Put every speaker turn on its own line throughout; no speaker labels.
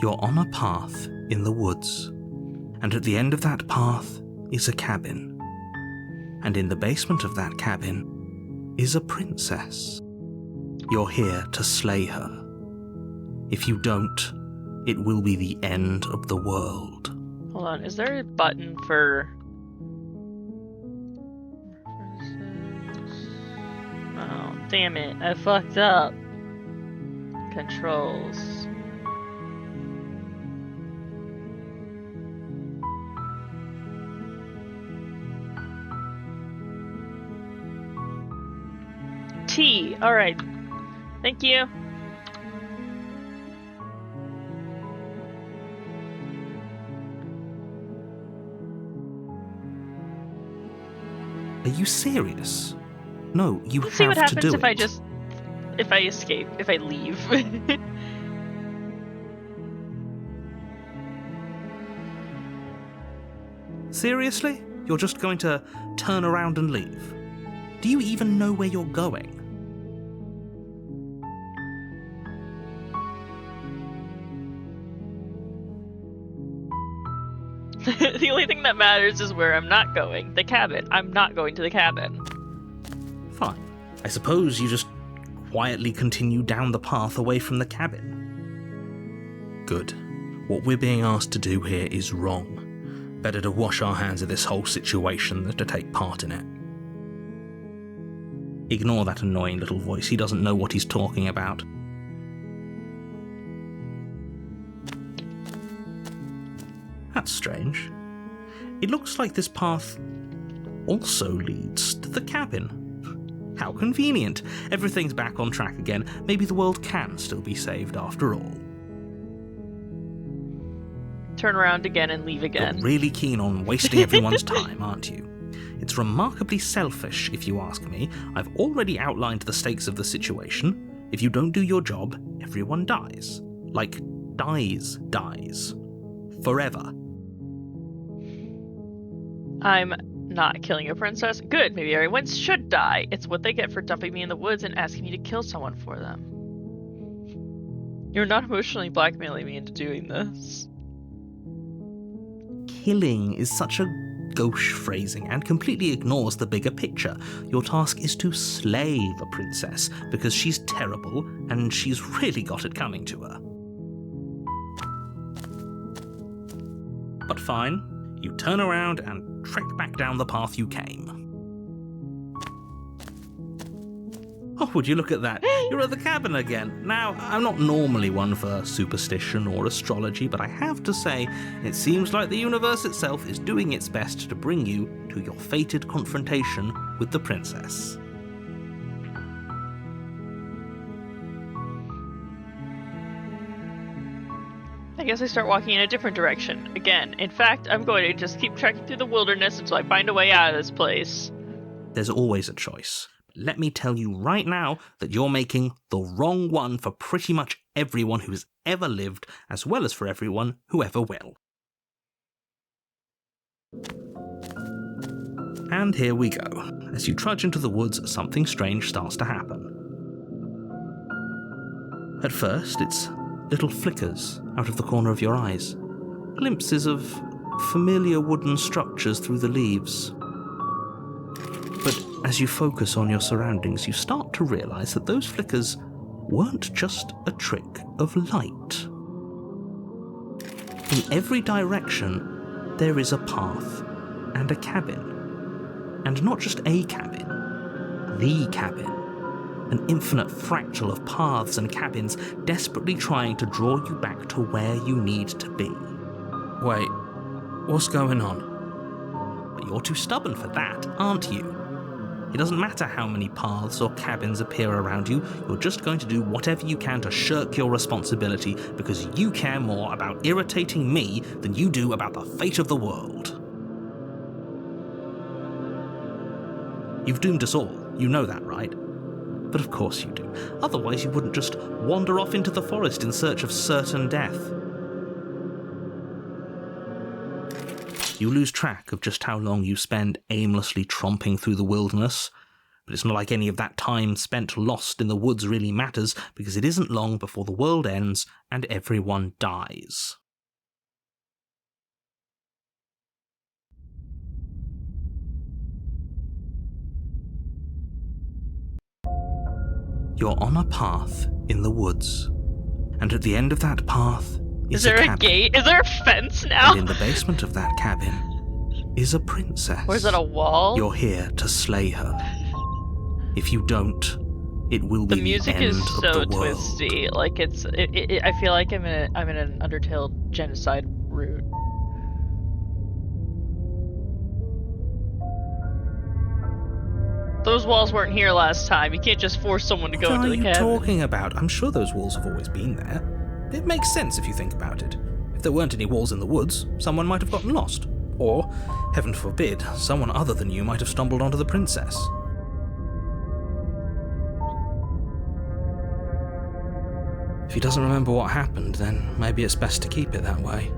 You're on a path in the woods, and at the end of that path is a cabin. And in the basement of that cabin is a princess. You're here to slay her. If you don't, it will be the end of the world.
Hold on, is there a button for... Oh, damn it, I fucked up. Controls. T, alright. Thank you.
Are you serious? No, you
Let's see what
have to
happens
do
if
it.
if I escape, if I leave.
Seriously? You're just going to turn around and leave? Do you even know where you're going?
The only thing that matters is where I'm not going. The cabin. I'm not going to the cabin.
Fine. I suppose you just quietly continue down the path away from the cabin. Good. What we're being asked to do here is wrong. Better to wash our hands of this whole situation than to take part in it. Ignore that annoying little voice. He doesn't know what he's talking about. That's strange. It looks like this path also leads to the cabin. How convenient. Everything's back on track again. Maybe the world can still be saved after all.
Turn around again and leave again.
You're really keen on wasting everyone's time, aren't you? It's remarkably selfish, if you ask me. I've already outlined the stakes of the situation. If you don't do your job, everyone dies. Like, dies. Forever.
I'm not killing a princess. Good, maybe everyone should die. It's what they get for dumping me in the woods and asking me to kill someone for them. You're not emotionally blackmailing me into doing this.
Killing is such a gauche phrasing and completely ignores the bigger picture. Your task is to slay the princess because she's terrible and she's really got it coming to her. But fine, you turn around and trek back down the path you came. Oh, would you look at that? You're at the cabin again. Now, I'm not normally one for superstition or astrology, but I have to say, it seems like the universe itself is doing its best to bring you to your fated confrontation with the princess.
I guess I start walking in a different direction. Again, in fact, I'm going to just keep trekking through the wilderness until I find a way out of this place.
There's always a choice. Let me tell you right now that you're making the wrong one for pretty much everyone who's ever lived, as well as for everyone who ever will. And here we go. As you trudge into the woods, something strange starts to happen. At first, it's little flickers out of the corner of your eyes, glimpses of familiar wooden structures through the leaves. But as you focus on your surroundings, you start to realize that those flickers weren't just a trick of light. In every direction, there is a path and a cabin. And not just a cabin, the cabin. An infinite fractal of paths and cabins desperately trying to draw you back to where you need to be. Wait, what's going on? But you're too stubborn for that, aren't you? It doesn't matter how many paths or cabins appear around you, you're just going to do whatever you can to shirk your responsibility because you care more about irritating me than you do about the fate of the world. You've doomed us all, you know that, right? But of course you do. Otherwise you wouldn't just wander off into the forest in search of certain death. You lose track of just how long you spend aimlessly tromping through the wilderness, but But it's not like any of that time spent lost in the woods really matters, because it isn't long before the world ends and everyone dies. You're on a path in the woods, and at the end of that path
Is there a gate? Is there a fence now?
And in the basement of that cabin is a princess.
Or is it a wall?
You're here to slay her. If you don't, it will be
the music
the end
is so
of the world.
twisty. Like I feel like I'm in an Undertale genocide route. Those walls weren't here last time. You can't just force someone to go into the cabin.
What are you talking about? I'm sure those walls have always been there. It makes sense if you think about it. If there weren't any walls in the woods, someone might have gotten lost. Or, heaven forbid, someone other than you might have stumbled onto the princess. If he doesn't remember what happened, then maybe it's best to keep it that way.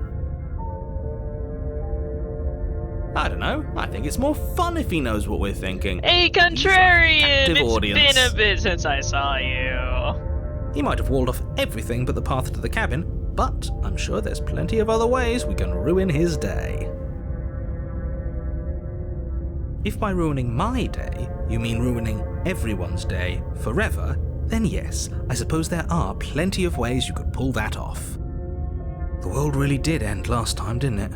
I don't know. I think it's more fun if he knows what we're thinking.
Hey, contrarian! It's
audience.
been a bit since I saw you.
He might have walled off everything but the path to the cabin, but I'm sure there's plenty of other ways we can ruin his day. If by ruining my day, you mean ruining everyone's day forever, then yes, I suppose there are plenty of ways you could pull that off. The world really did end last time, didn't it?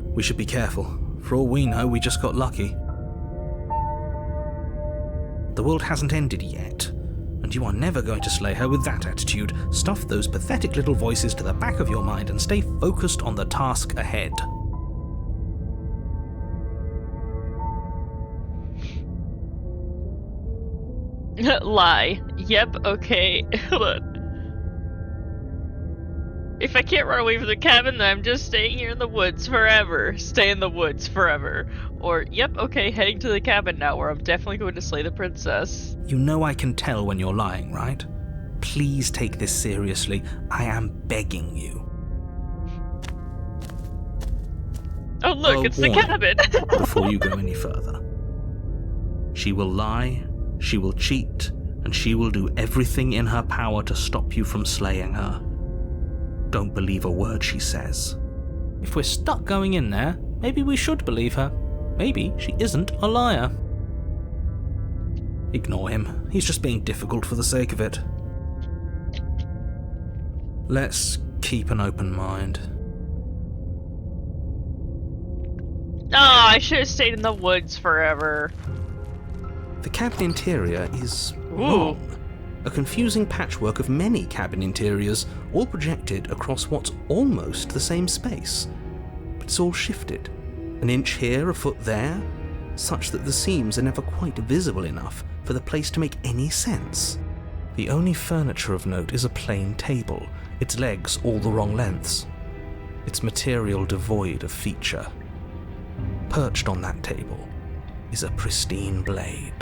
We should be careful. For all we know, we just got lucky. The world hasn't ended yet, and you are never going to slay her with that attitude. Stuff those pathetic little voices to the back of your mind and stay focused on the task ahead.
Lie. Yep, okay. Hold on. If I can't run away from the cabin, then I'm just staying here in the woods forever. Stay in the woods forever. Or, yep, okay, heading to the cabin now, where I'm definitely going to slay the princess.
You know I can tell when you're lying, right? Please take this seriously. I am begging you.
Oh look, it's the cabin!
Before you go any further. She will lie, she will cheat, and she will do everything in her power to stop you from slaying her. Don't believe a word she says. If we're stuck going in there, maybe we should believe her. Maybe she isn't a liar. Ignore him. He's just being difficult for the sake of it. Let's keep an open mind.
Oh, I should have stayed in the woods forever.
The cabin interior is wrong. A confusing patchwork of many cabin interiors, all projected across what's almost the same space. But it's all shifted. An inch here, a foot there, such that the seams are never quite visible enough for the place to make any sense. The only furniture of note is a plain table, its legs all the wrong lengths, its material devoid of feature. Perched on that table is a pristine blade.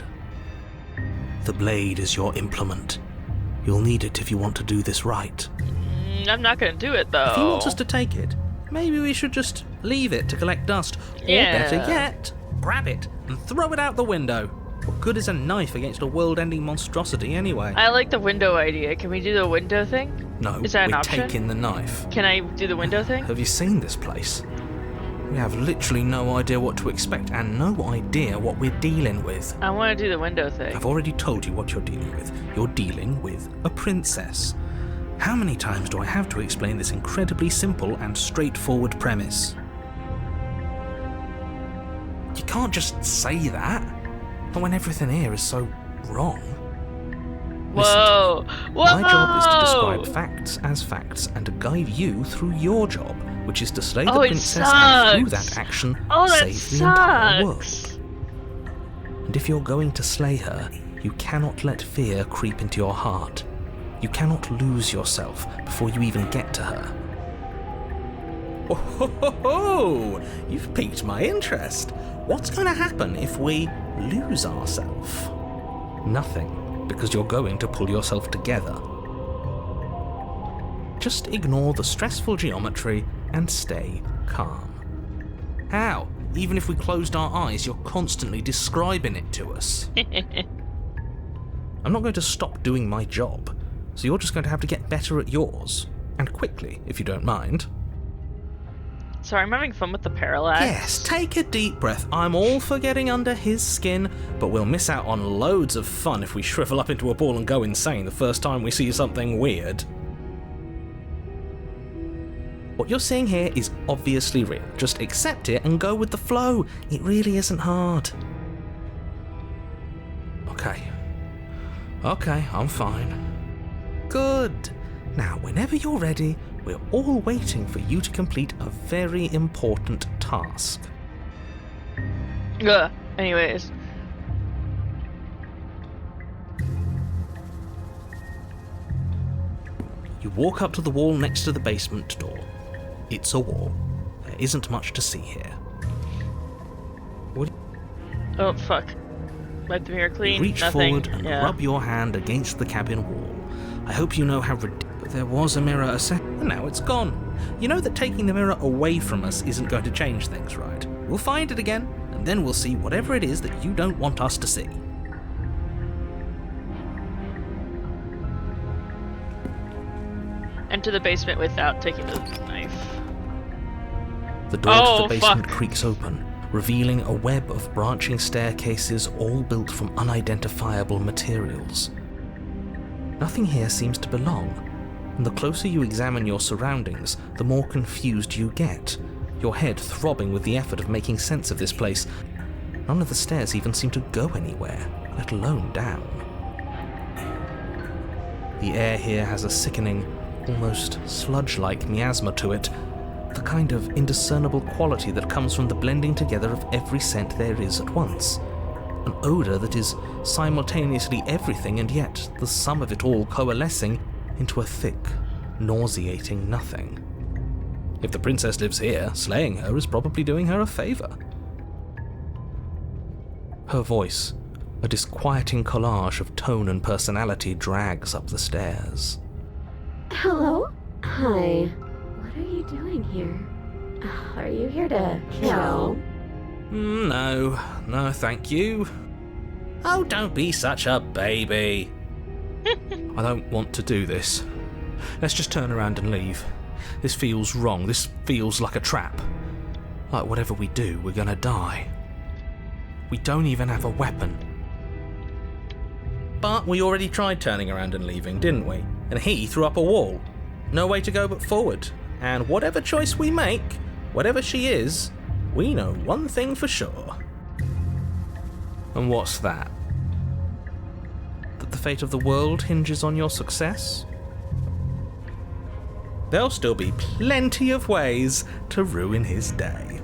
The blade is your implement. You'll need it if you want to do this right.
I'm not gonna do it, though.
If he wants us to take it, maybe we should just leave it to collect dust.
Yeah.
Or better yet, grab it and throw it out the window. What good is a knife against a world-ending monstrosity anyway?
I like the window idea. Can we do the window thing?
No,
Is that an
we're
option?
taking the knife.
Can I do the window thing?
Have you seen this place? We have literally no idea what to expect and no idea what we're dealing with.
I want to do the window thing.
I've already told you what you're dealing with. You're dealing with a princess. How many times do I have to explain this incredibly simple and straightforward premise? You can't just say that. Not when everything here is so wrong.
Whoa! Whoa!
My job is to describe facts as facts and to guide you through your job, which is to slay the princess and through that action save the entire world. And if you're going to slay her, you cannot let fear creep into your heart. You cannot lose yourself before you even get to her. Oh, ho, ho, ho. You've piqued my interest. What's going to happen if we lose ourselves? Nothing, because you're going to pull yourself together. Just ignore the stressful geometry and stay calm. How? Even if we closed our eyes, you're constantly describing it to us. I'm not going to stop doing my job, so you're just going to have to get better at yours. And quickly, if you don't mind.
Sorry, I'm having fun with the parallax.
Yes, take a deep breath. I'm all for getting under his skin, but we'll miss out on loads of fun if we shrivel up into a ball and go insane the first time we see something weird. What you're seeing here is obviously real. Just accept it and go with the flow. It really isn't hard. Okay, I'm fine. Good. Now, whenever you're ready, we're all waiting for you to complete a very important task.
Anyways.
You walk up to the wall next to the basement door. It's a wall. There isn't much to see here.
Oh, fuck. Wipe the mirror clean.
Reach
Nothing.
forward and rub your hand against the cabin wall. I hope you know how ridiculous. There was a mirror a second, and now it's gone. You know that taking the mirror away from us isn't going to change things, right? We'll find it again, and then we'll see whatever it is that you don't want us to see.
Enter the basement without taking the knife.
The door to the basement creaks open, revealing a web of branching staircases all built from unidentifiable materials. Nothing here seems to belong, and the closer you examine your surroundings, the more confused you get, your head throbbing with the effort of making sense of this place. None of the stairs even seem to go anywhere, let alone down. The air here has a sickening, almost sludge-like miasma to it, the kind of indiscernible quality that comes from the blending together of every scent there is at once. An odour that is simultaneously everything and yet the sum of it all coalescing into a thick, nauseating nothing. If the princess lives here, slaying her is probably doing her a favour. Her voice, a disquieting collage of tone and personality, drags up the stairs.
Hello? Hi. What are you doing here? Are you here to kill?
No, thank you. Oh, don't be such a baby. I don't want to do this. Let's just turn around and leave. This feels wrong. This feels like a trap. Like whatever we do, we're gonna die. We don't even have a weapon. But we already tried turning around and leaving, didn't we? And he threw up a wall. No way to go but forward. And whatever choice we make, whatever she is, we know one thing for sure. And what's that? That the fate of the world hinges on your success? There'll still be plenty of ways to ruin his day.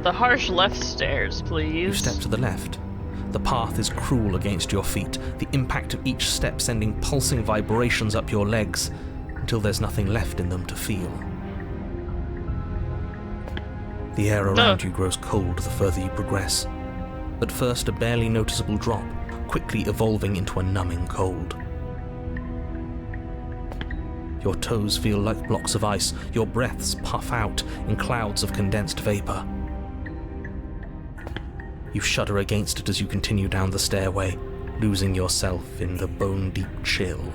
The harsh left stairs, please.
You step to the left. The path is cruel against your feet, the impact of each step sending pulsing vibrations up your legs, until there's nothing left in them to feel. The air around you grows cold the further you progress. At first a barely noticeable drop, quickly evolving into a numbing cold. Your toes feel like blocks of ice, your breaths puff out in clouds of condensed vapor. You shudder against it as you continue down the stairway, losing yourself in the bone-deep chill.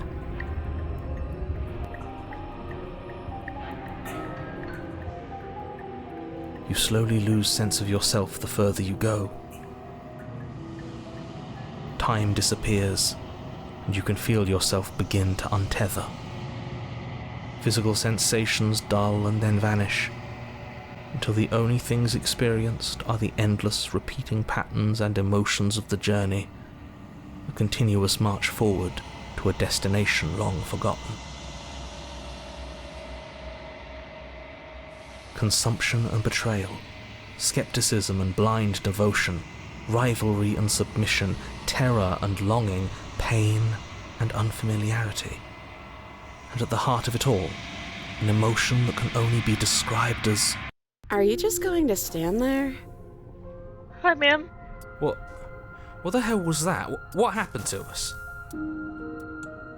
You slowly lose sense of yourself the further you go. Time disappears, and you can feel yourself begin to untether. Physical sensations dull and then vanish, until the only things experienced are the endless repeating patterns and emotions of the journey, a continuous march forward to a destination long forgotten. Consumption and betrayal, skepticism and blind devotion, rivalry and submission, terror and longing, pain and unfamiliarity. And at the heart of it all, an emotion that can only be described as...
Are you just going to stand there?
Hi, ma'am.
What the hell was that? What happened to us?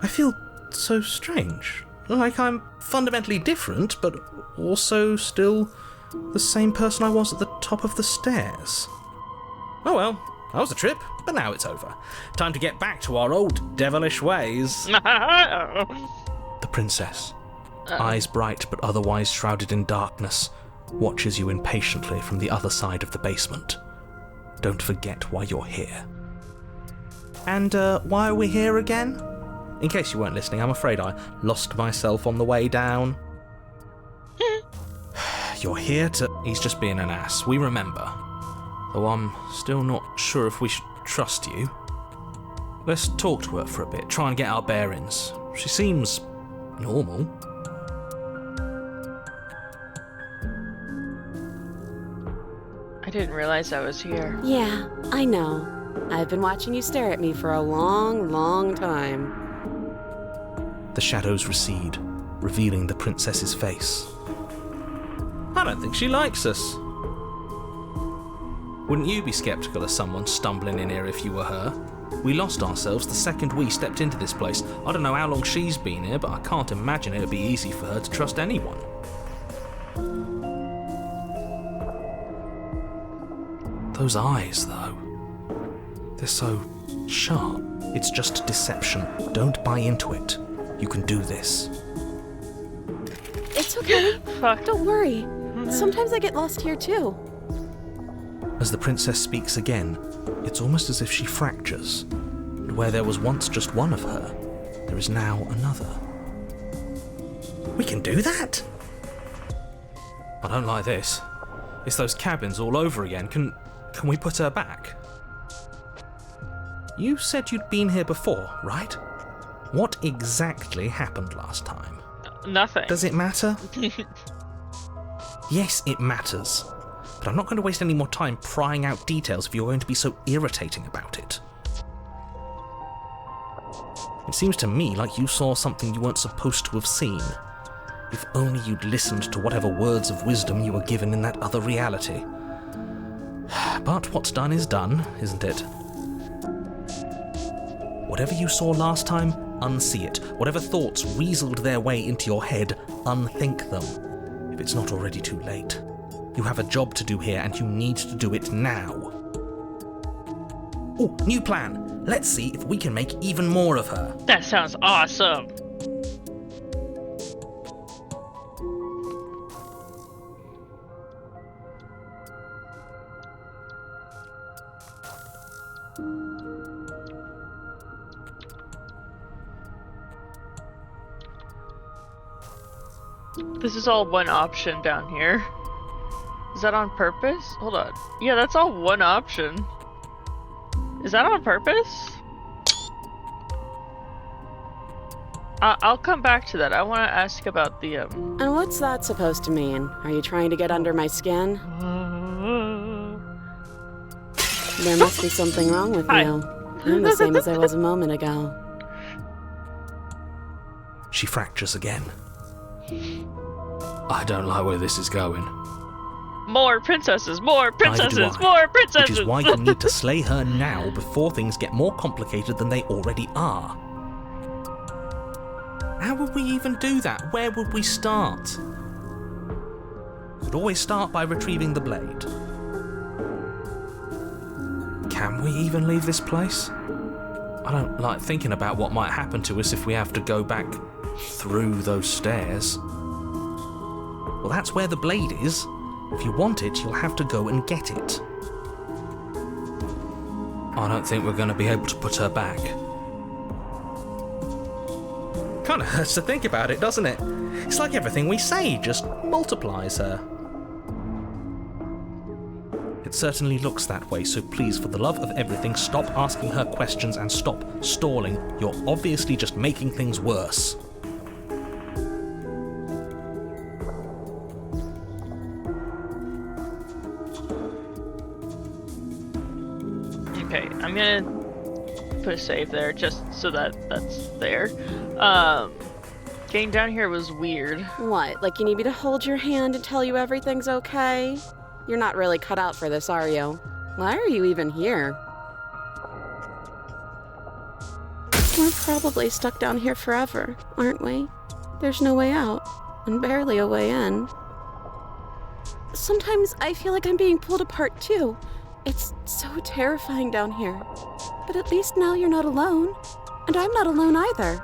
I feel so strange. Like I'm fundamentally different, but also still the same person I was at the top of the stairs. Oh well, that was a trip, but now it's over. Time to get back to our old devilish ways. The princess, eyes bright but otherwise shrouded in darkness, watches you impatiently from the other side of the basement. Don't forget why you're here. And why are we here again? In case you weren't listening, I'm afraid I lost myself on the way down. You're here to... He's just being an ass, we remember. Though I'm still not sure if we should trust you. Let's talk to her for a bit, try and get our bearings. She seems... normal.
I didn't realize I was here.
Yeah, I know. I've been watching you stare at me for a long, long time.
The shadows recede, revealing the princess's face. I don't think she likes us. Wouldn't you be skeptical of someone stumbling in here if you were her? We lost ourselves the second we stepped into this place. I don't know how long she's been here, but I can't imagine it'd be easy for her to trust anyone. Those eyes, though. They're so sharp. It's just deception. Don't buy into it. You can do this.
It's okay.
Fuck.
Don't worry. Sometimes I get lost here too.
As the princess speaks again, it's almost as if she fractures. And where there was once just one of her, there is now another. We can do that? I don't like this. It's those cabins all over again. Can we put her back? You said you'd been here before, right? What exactly happened last time?
Nothing.
Does it matter? Yes, it matters. But I'm not going to waste any more time prying out details if you're going to be so irritating about it. It seems to me like you saw something you weren't supposed to have seen. If only you'd listened to whatever words of wisdom you were given in that other reality. But what's done is done, isn't it? Whatever you saw last time, unsee it. Whatever thoughts weaseled their way into your head, unthink them. If it's not already too late. You have a job to do here, and you need to do it now. Oh, new plan. Let's see if we can make even more of her.
That sounds awesome. This is all one option down here. Is that on purpose? Hold on. Yeah, that's all one option. Is that on purpose? I'll come back to that. I want to ask about the
And what's that supposed to mean? Are you trying to get under my skin? There must be something wrong with
Hi.
you. I'm the same as I was a moment ago.
She fractures again. I don't like where this is going.
More princesses, more princesses,
Neither do I.
more princesses.
Which is why you need to slay her now before things get more complicated than they already are. How would we even do that? Where would we start? We'd always start by retrieving the blade. Can we even leave this place? I don't like thinking about what might happen to us if we have to go back through those stairs. Well, that's where the blade is. If you want it, you'll have to go and get it. I don't think we're going to be able to put her back. Kind of hurts to think about it, doesn't it? It's like everything we say just multiplies her. It certainly looks that way, so please, for the love of everything, stop asking her questions and stop stalling. You're obviously just making things worse.
Okay, I'm gonna put a save there just so that that's there. Getting down here was weird.
What, like you need me to hold your hand and tell you everything's okay? You're not really cut out for this, are you? Why are you even here? We're probably stuck down here forever, aren't we? There's no way out, and barely a way in. Sometimes I feel like I'm being pulled apart too. It's so terrifying down here. But at least now you're not alone. And I'm not alone either.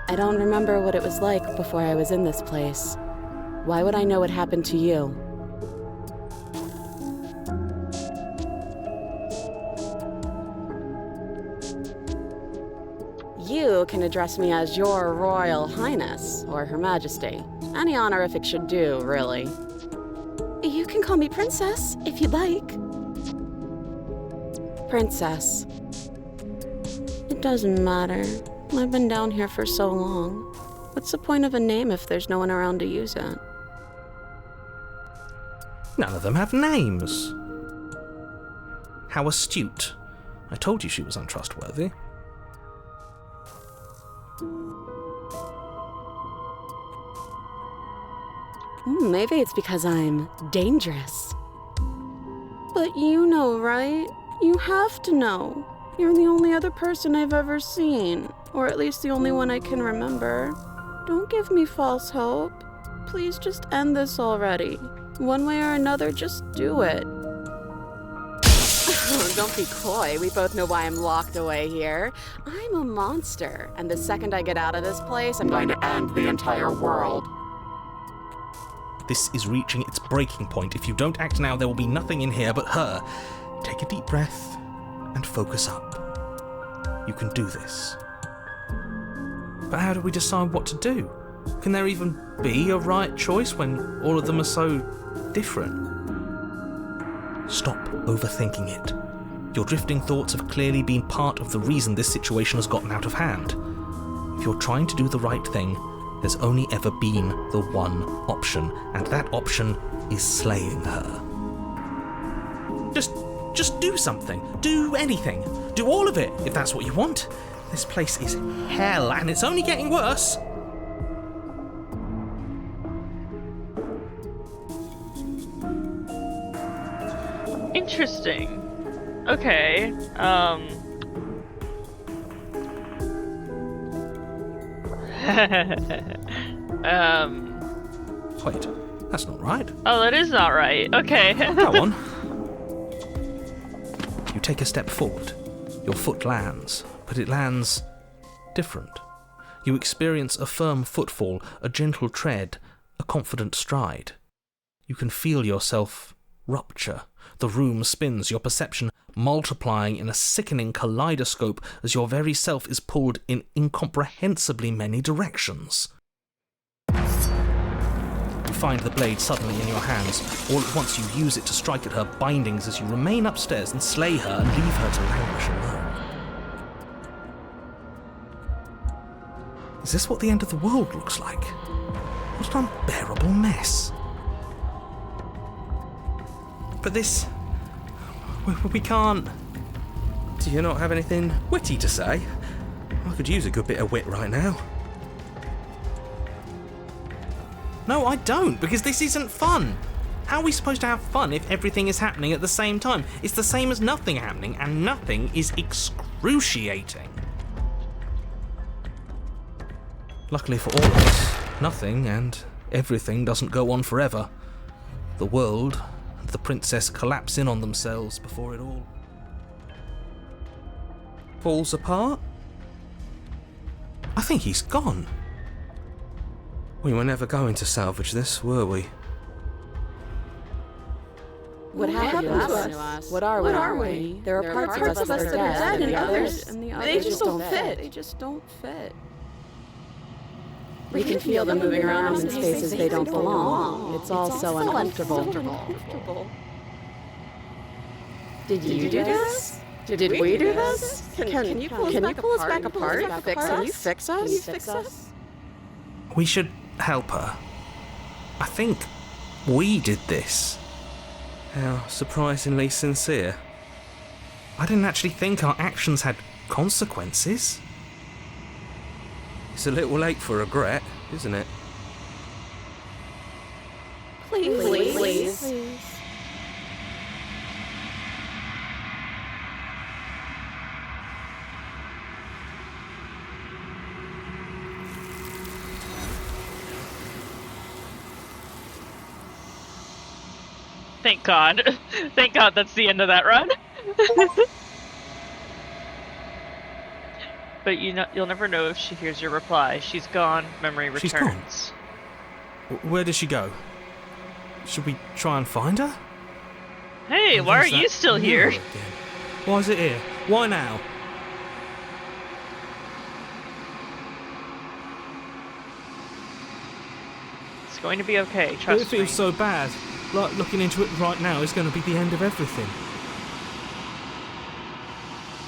I don't remember what it was like before I was in this place. Why would I know what happened to you? You can address me as Your Royal Highness, or Her Majesty. Any honorific should do, really. You can call me Princess, if you'd like. Princess. It doesn't matter. I've been down here for so long. What's the point of a name if there's no one around to use it?
None of them have names. How astute. I told you she was untrustworthy.
Maybe it's because I'm dangerous. But you know, right? You have to know. You're the only other person I've ever seen, or at least the only one I can remember. Don't give me false hope. Please just end this already. One way or another, just do it. Don't be coy. We both know why I'm locked away here. I'm a monster, and the second I get out of this place, I'm going to end the entire world.
This is reaching its breaking point. If you don't act now, there will be nothing in here but her. Take a deep breath and focus up. You can do this. But how do we decide what to do? Can there even be a right choice when all of them are so different? Stop overthinking it. Your drifting thoughts have clearly been part of the reason this situation has gotten out of hand. If you're trying to do the right thing, there's only ever been the one option, and that option is slaying her. Just do something. Do anything. Do all of it, if that's what you want. This place is hell, and it's only getting worse.
Interesting. Okay.
Wait, that's not right.
Oh, that is not right. Okay.
Go on. You take a step forward. Your foot lands, but it lands different. You experience a firm footfall, a gentle tread, a confident stride. You can feel yourself rupture. The room spins, your perception multiplying in a sickening kaleidoscope as your very self is pulled in incomprehensibly many directions. You find the blade suddenly in your hands. All at once you use it to strike at her bindings as you remain upstairs and slay her and leave her to languish alone. Is this what the end of the world looks like? What an unbearable mess. But this... we can't... Do you not have anything witty to say? I could use a good bit of wit right now. No, I don't, because this isn't fun. How are we supposed to have fun if everything is happening at the same time? It's the same as nothing happening, and nothing is excruciating. Luckily for all of us, nothing and everything doesn't go on forever. The world and the princess collapse in on themselves before it all falls apart. I think he's gone. We were never going to salvage this, were we?
What happened to us? What are we? There are parts of us that are dead, and the others they just don't fit. They just don't fit. We can feel them moving around in spaces they don't belong. It's all so uncomfortable. Did you do this? Did we do this? Can you pull us back apart? Can you fix us?
We should help her. I think we did this. How surprisingly sincere. I didn't actually think our actions had consequences. It's a little late for regret, isn't it?
Please.
Thank God. Thank God that's the end of that run. But you'll never know if she hears your reply. She's gone, memory
She's gone?
returns.
Where did she go? Should we try and find her?
Hey,
And
why are
there's
you
that
still
mirror
here?
again. Why is it here? Why now?
It's going to be okay,
It
trust me.
feels so bad. Like looking into it right now is going to be the end of everything.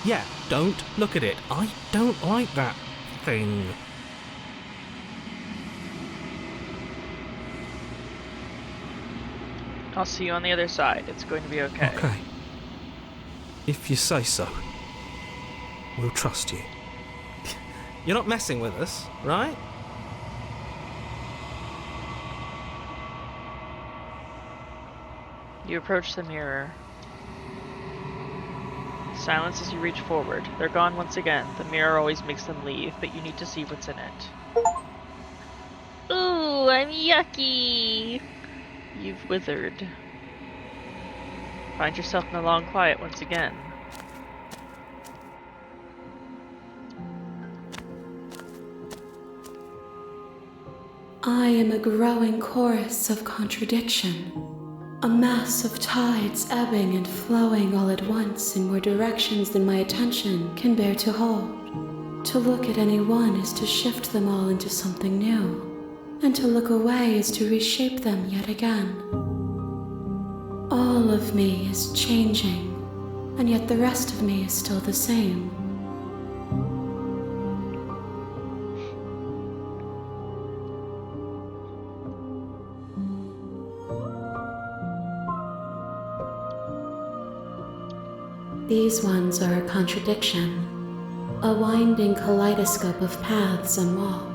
Yeah, don't look at it. I don't like that thing.
I'll see you on the other side. It's going to be okay.
Okay. If you say so. We'll trust you. You're not messing with us, right?
You approach the mirror. Silence as you reach forward. They're gone once again. The mirror always makes them leave, but you need to see what's in it. Ooh, I'm yucky! You've withered. Find yourself in the long quiet once again.
I am a growing chorus of contradiction, a mass of tides ebbing and flowing all at once in more directions than my attention can bear to hold. To look at any one is to shift them all into something new, and to look away is to reshape them yet again. All of me is changing, and yet the rest of me is still the same. These ones are a contradiction, a winding kaleidoscope of paths and walk.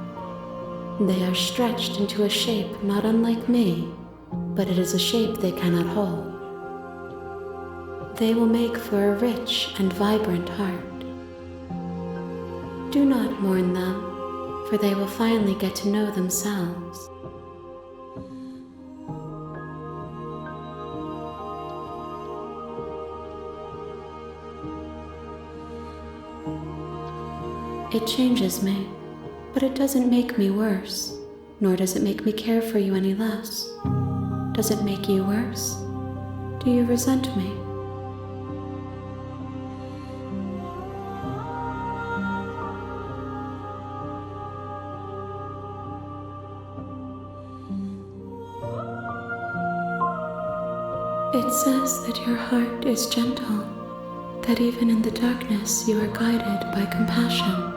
They are stretched into a shape not unlike me, but it is a shape they cannot hold. They will make for a rich and vibrant heart. Do not mourn them, for they will finally get to know themselves. It changes me, but it doesn't make me worse, nor does it make me care for you any less. Does it make you worse? Do you resent me? It says that your heart is gentle, that even in the darkness you are guided by compassion.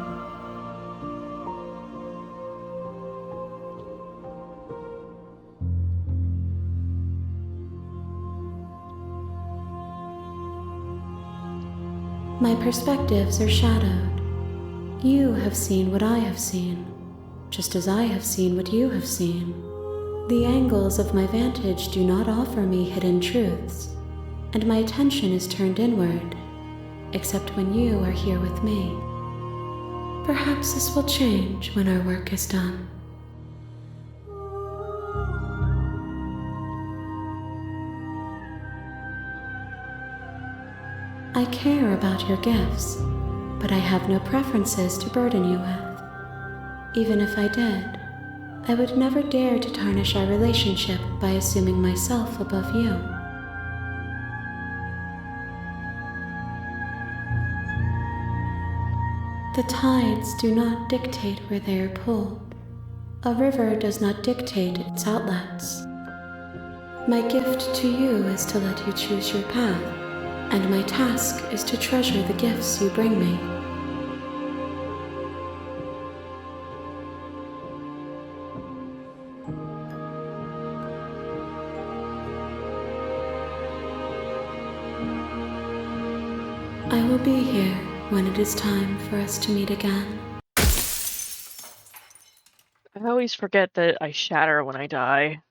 My perspectives are shadowed. You have seen what I have seen, just as I have seen what you have seen. The angles of my vantage do not offer me hidden truths, and my attention is turned inward, except when you are here with me. Perhaps this will change when our work is done. I care about your gifts, but I have no preferences to burden you with. Even if I did, I would never dare to tarnish our relationship by assuming myself above you. The tides do not dictate where they are pulled. A river does not dictate its outlets. My gift to you is to let you choose your path, and my task is to treasure the gifts you bring me. I will be here when it is time for us to meet again.
I always forget that I shatter when I die.